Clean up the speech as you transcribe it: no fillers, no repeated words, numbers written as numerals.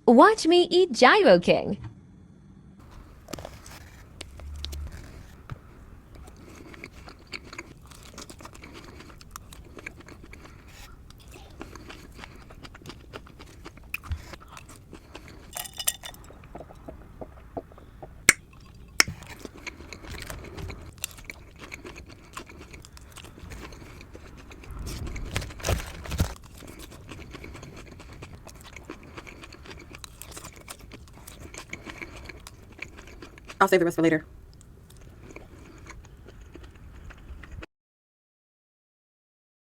Watch me eat Gyro King. I'll save the rest for later.